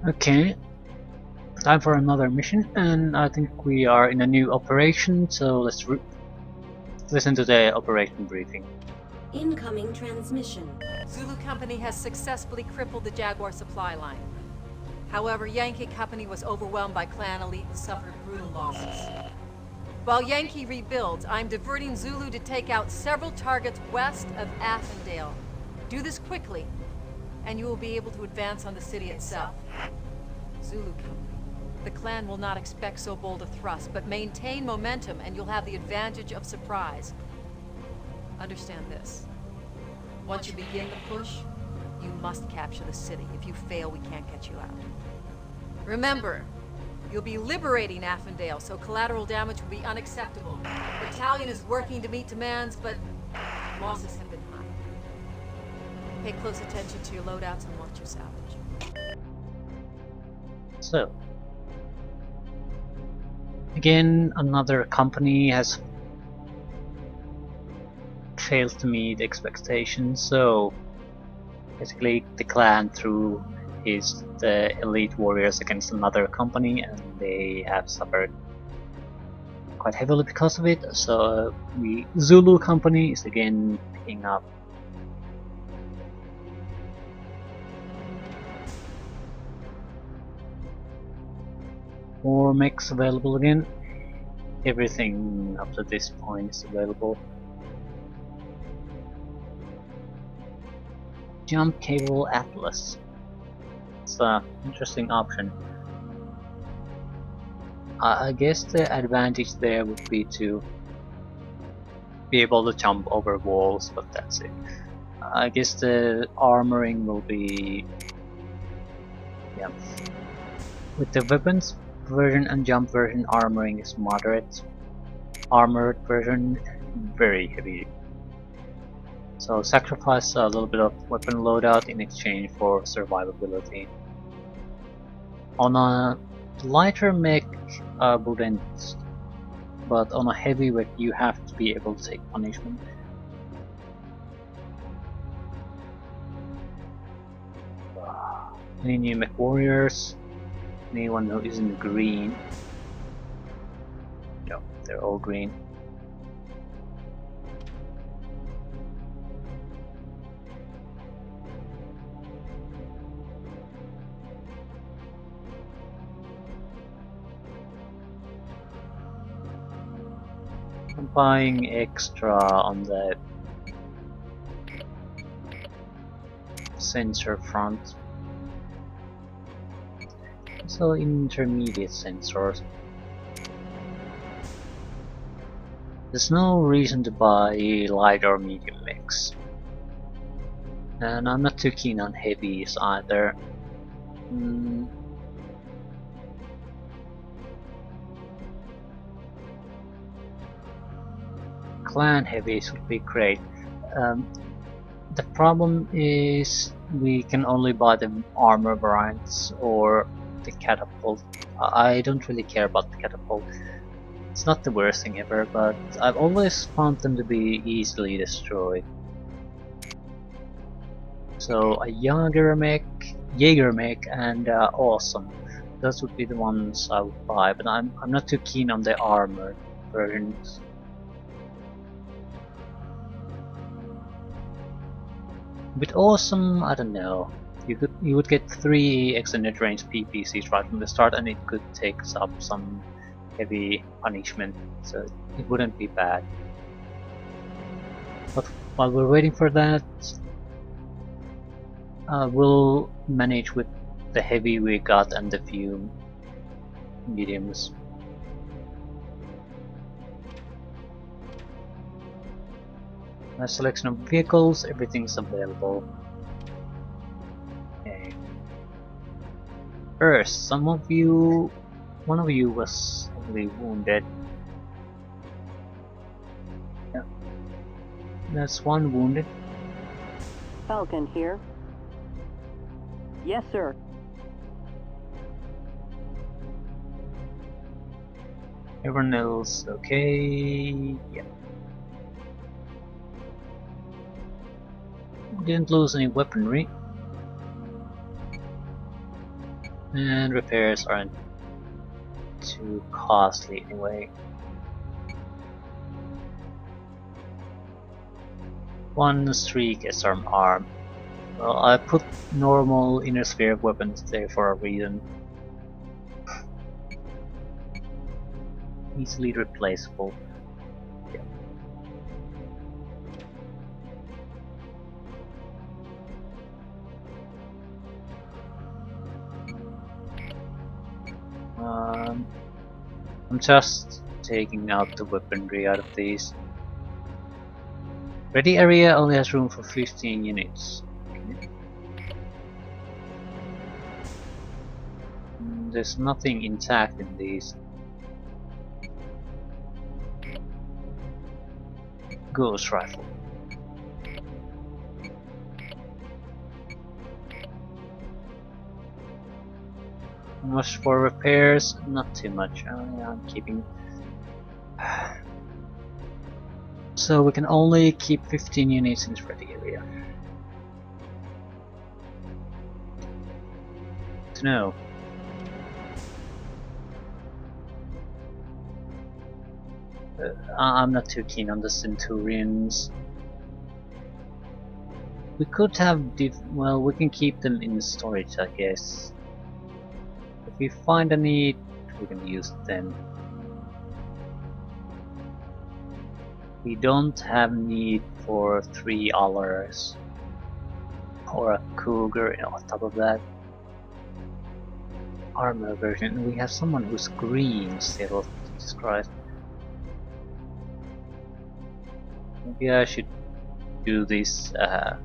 Okay, time for another mission, and I think we are in a new operation, so let's listen to the operation briefing. Incoming transmission. Zulu Company has successfully crippled the Jaguar supply line. However, Yankee Company was overwhelmed by clan elite and suffered brutal losses. While Yankee rebuilds, I'm diverting Zulu to take out several targets west of Affendale. Do this quickly, and you will be able to advance on the city itself. Zulu Company. The clan will not expect so bold a thrust, but maintain momentum and you'll have the advantage of surprise. Understand this. Once you begin the push, you must capture the city. If you fail, we can't get you out. Remember, you'll be liberating Affendale, so collateral damage will be unacceptable. The battalion is working to meet demands, but losses have been high. Pay close attention to your loadouts and watch your salvage. So, again, another company has failed to meet expectations, so basically the clan threw the elite warriors against another company and they have suffered quite heavily because of it, so the Zulu Company is again picking up. More mechs available again. Everything up to this point is available. Jump Cable Atlas. It's an interesting option. I guess the advantage there would be to be able to jump over walls, but that's it. I guess the armoring will be... yeah. With the weapons version and jump version, armoring is moderate. Armored version, very heavy. So sacrifice a little bit of weapon loadout in exchange for survivability. On a lighter mech, I wouldn't, but on a heavy mech you have to be able to take punishment. Any new mech warriors? Anyone who isn't green? No, they're all green. I'm buying extra on the sensor front. So intermediate sensors. There's no reason to buy light or medium mechs. And I'm not too keen on heavies either. Clan heavies would be great. The problem is we can only buy the armor variants or the catapult. I don't really care about the catapult. It's not the worst thing ever, but I've always found them to be easily destroyed. So a Jaeger mech, and awesome. Those would be the ones I would buy, but I'm not too keen on the armored versions. With awesome, I don't know. You would get 3 extended range PPCs right from the start, and it could take up some heavy punishment, so it wouldn't be bad. But while we're waiting for that, we'll manage with the heavy we got and the few mediums. A selection of vehicles, everything's available. Okay. First, one of you was heavily wounded. Yeah. That's one wounded. Falcon here. Yes, sir. Everyone else okay? Yeah. Didn't lose any weaponry. And repairs aren't too costly anyway. One streak S-arm arm. Well, I put normal inner sphere weapons there for a reason. Easily replaceable. Yeah. I'm just taking out the weaponry out of these. Ready area only has room for 15 units. Okay. There's nothing intact in these. Ghost rifle. How much for repairs? Not too much. Yeah, I'm keeping. So we can only keep 15 units in this ready area. To know. I'm not too keen on the Centurions. We could have well, we can keep them in storage, I guess. If we find a need, we can use them. We don't have need for 3 Allers or a Cougar on top of that. Armor version. We have someone who's green still. Jesus Christ. Maybe I should do this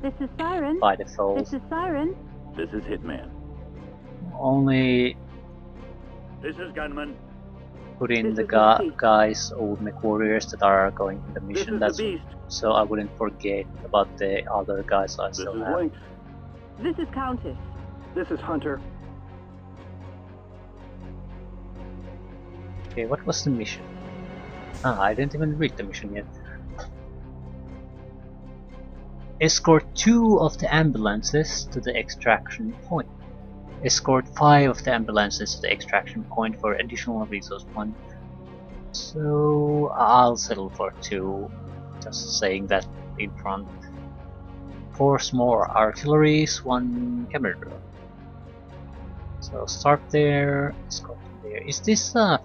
This is Siren. by default. This is Siren. This is Hitman. Only This is Gunman. put in This the is the Beast. guys, old mech warriors that are going in the This mission. is That's the Beast. so I wouldn't forget about the other guys I This still is have. Lynx. This is Countess. This is Hunter. Okay, what was the mission? Ah, I didn't even read the mission yet. Escort 2 of the ambulances to the extraction point. Escort 5 of the ambulances to the extraction point for additional resource point. So I'll settle for 2, just saying that in front. 4 more artilleries, 1 commander. So start there, escort there. Is this are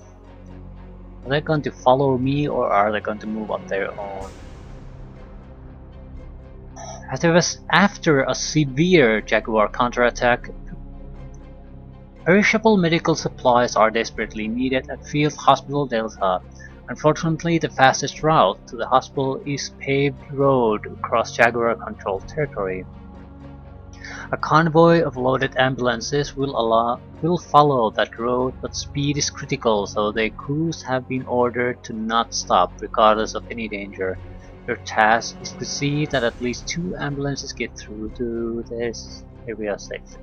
they going to follow me or are they going to move on their own? After a severe Jaguar counterattack, perishable medical supplies are desperately needed at Field Hospital Delta. Unfortunately, the fastest route to the hospital is paved road across Jaguar-controlled territory. A convoy of loaded ambulances will follow that road, but speed is critical, so the crews have been ordered to not stop, regardless of any danger. Your task is to see that at least 2 ambulances get through to this area safely.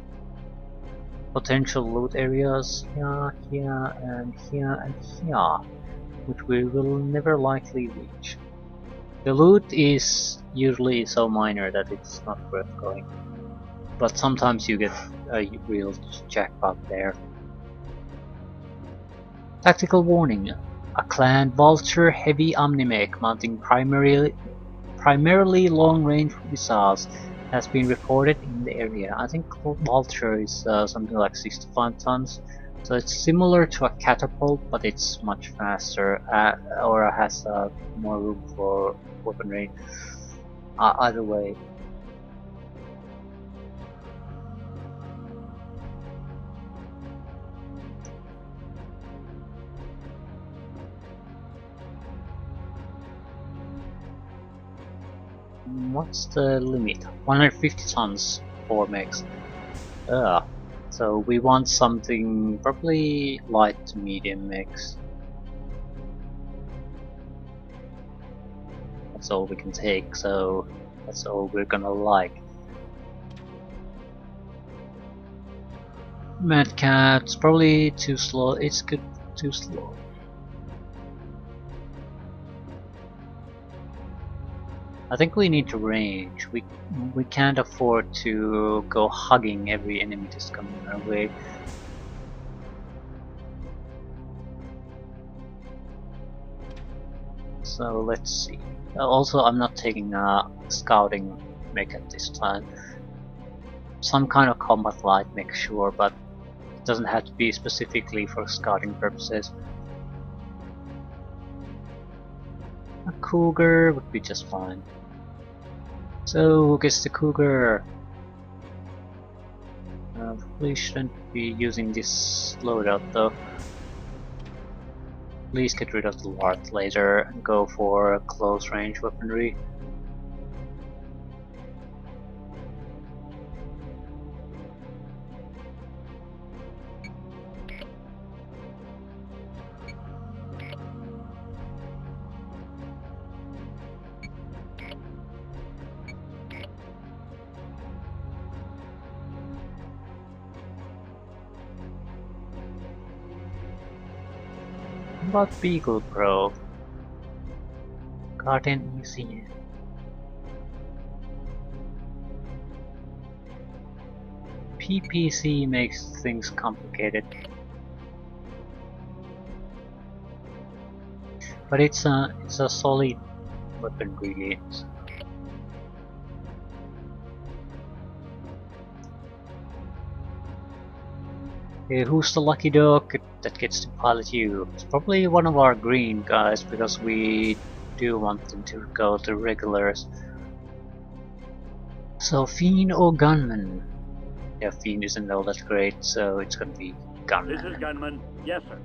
Potential loot areas here, here, and here, and here, which we will never likely reach. The loot is usually so minor that it's not worth going, but sometimes you get a real jackpot there. Tactical warning. A Clan Vulture heavy omnimech mounting primarily long-range missiles has been reported in the area. I think Vulture is something like 65 tons, so it's similar to a catapult, but it's much faster, or has more room for weaponry. Either way. What's the limit? 150 tons for mechs. So we want something probably light to medium mechs. That's all we can take, so that's all we're gonna like. Mad Cat's probably too slow. It's good too slow. I think we need to range. We can't afford to go hugging every enemy that's coming our way. So let's see. Also, I'm not taking a scouting mech at this time. Some kind of combat light mech, sure, but it doesn't have to be specifically for scouting purposes. A cougar would be just fine. So who gets the cougar? We shouldn't be using this loadout though. Please get rid of the Lart laser and go for close range weaponry. What about Beagle Pro? Garden Museum. PPC makes things complicated. But it's a solid weapon really. Okay, who's the lucky dog that gets to pilot you? It's probably one of our green guys because we do want them to go to regulars. So Fiend or Gunman? Yeah, Fiend isn't all that great, so it's gonna be Gunman. This is Gunman. Yes, sir.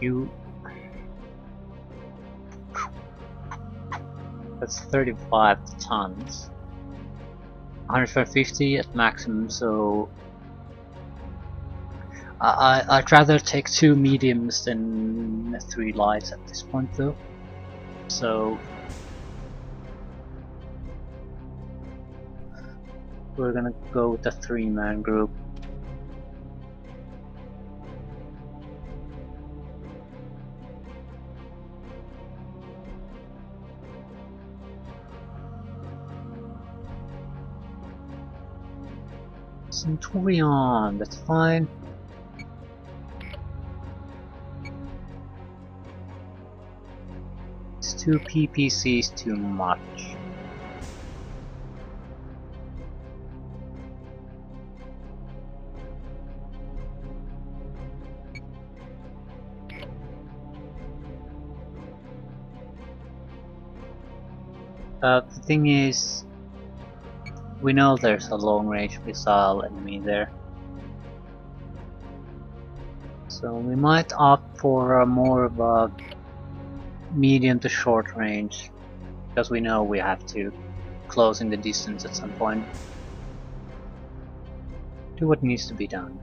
You. That's 35 tons. 150 at maximum, so I'd rather take 2 mediums than 3 lights at this point though. So we're gonna go with the 3-man group. Centurion, that's fine. It's 2 PPCs too much. The thing is, we know there's a long-range missile enemy there. So we might opt for a more of a medium to short range, because we know we have to close in the distance at some point. Do what needs to be done.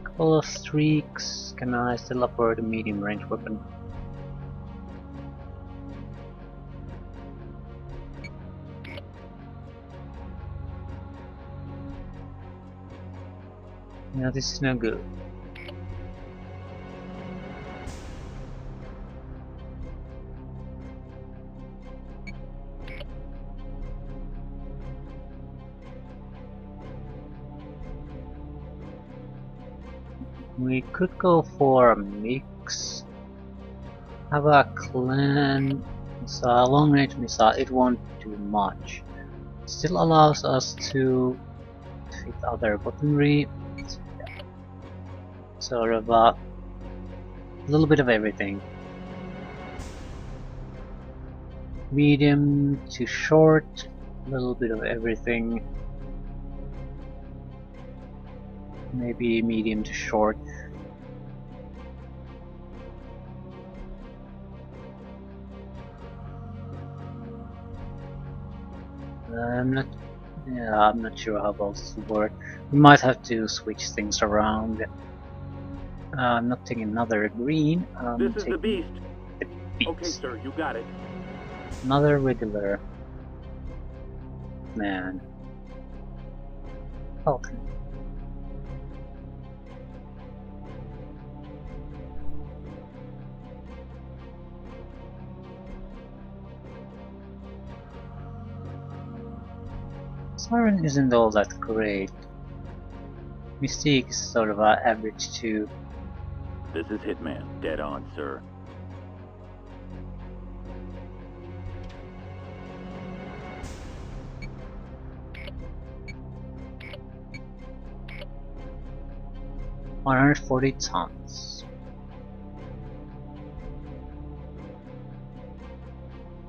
Couple of streaks. Can I still upload a medium range weapon? No, this is no good. We could go for a mix. Have a clan missile, long range missile, it won't do much. Still allows us to fit other weaponry. Sort of a little bit of everything. Medium to short, a little bit of everything. Maybe medium to short. I'm not sure how well this will work. We might have to switch things around. I'm not taking another green. This is the beast. The beast. Okay, sir, you got it. Another regular man. Okay. Siren isn't all that great. Mystique is sort of average too. This is Hitman. Dead on, sir. $140 tons.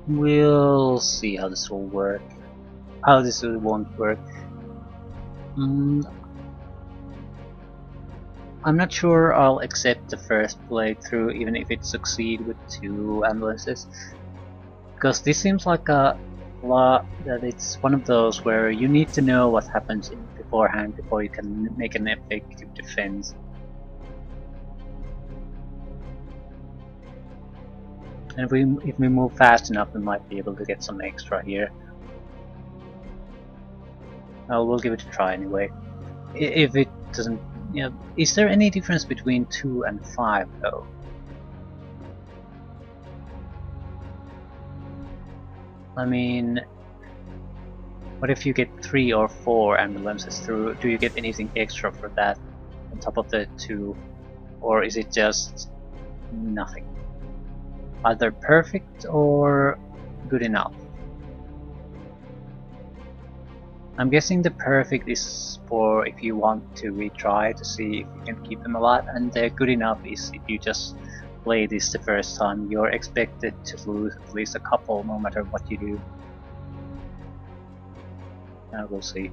We'll see how this will work. How this won't work. I'm not sure I'll accept the first playthrough even if it succeeds with 2 ambulances. Because this seems like a lot that it's one of those where you need to know what happens beforehand before you can make an effective defense. And if we move fast enough, we might be able to get some extra here. We'll give it a try anyway. If it doesn't, is there any difference between 2 and 5 though? I mean, what if you get 3 or 4 ambulances through? Do you get anything extra for that on top of the 2, or is it just nothing? Either perfect or good enough. I'm guessing the perfect is for if you want to retry to see if you can keep them alive, and the good enough is if you just play this the first time, you're expected to lose at least a couple no matter what you do. We'll see.